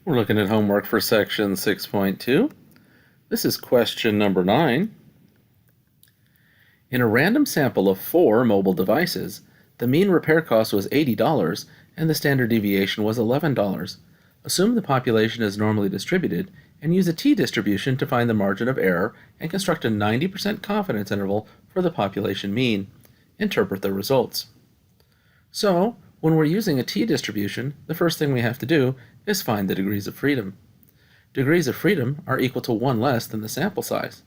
We're looking at homework for section 6.2. This is question number 9. In a random sample of 4 mobile devices, the mean repair cost was $80 and the standard deviation was $11. Assume the population is normally distributed and use a t-distribution to find the margin of error and construct a 90% confidence interval for the population mean. Interpret the results. So, when we're using a t-distribution, the first thing we have to do is find the degrees of freedom. Degrees of freedom are equal to 1 less than the sample size.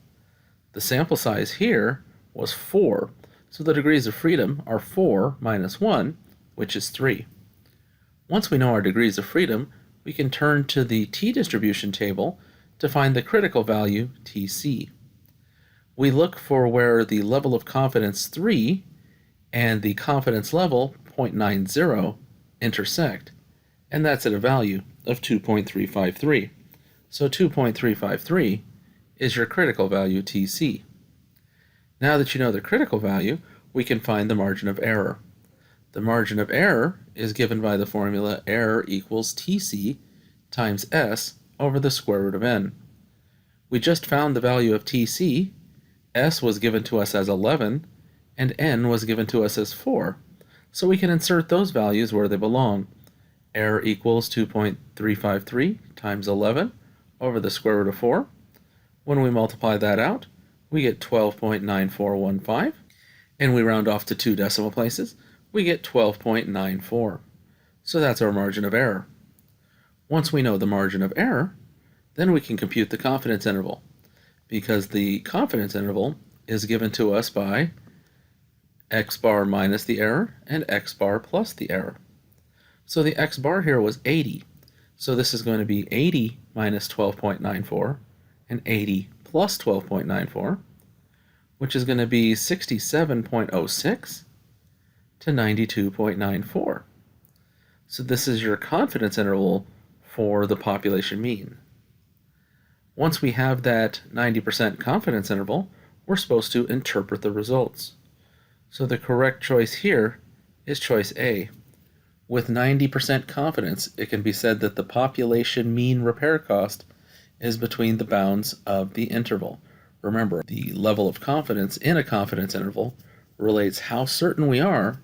The sample size here was 4, so the degrees of freedom are 4 minus 1, which is 3. Once we know our degrees of freedom, we can turn to the t-distribution table to find the critical value Tc. We look for where the level of confidence 3 and the confidence level 0.90 intersect, and that's at a value of 2.353. So 2.353 is your critical value Tc. Now that you know the critical value, we can find the margin of error. The margin of error is given by the formula error equals Tc times S over the square root of n. We just found the value of Tc. S was given to us as 11, and n was given to us as 4. So we can insert those values where they belong. Error equals 2.353 times 11 over the square root of 4. When we multiply that out, we get 12.9415, and we round off to 2 decimal places, we get 12.94. So that's our margin of error. Once we know the margin of error, then we can compute the confidence interval, because the confidence interval is given to us by x bar minus the error and x bar plus the error. So the x bar here was 80. So this is going to be 80 minus 12.94 and 80 plus 12.94, which is going to be 67.06 to 92.94. So this is your confidence interval for the population mean. Once we have that 90% confidence interval, we're supposed to interpret the results. So the correct choice here is choice A. With 90% confidence, it can be said that the population mean repair cost is between the bounds of the interval. Remember, the level of confidence in a confidence interval relates how certain we are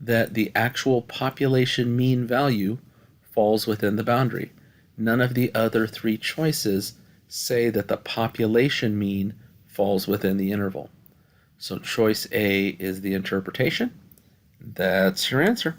that the actual population mean value falls within the boundary. None of the other 3 choices say that the population mean falls within the interval. So choice A is the interpretation. That's your answer.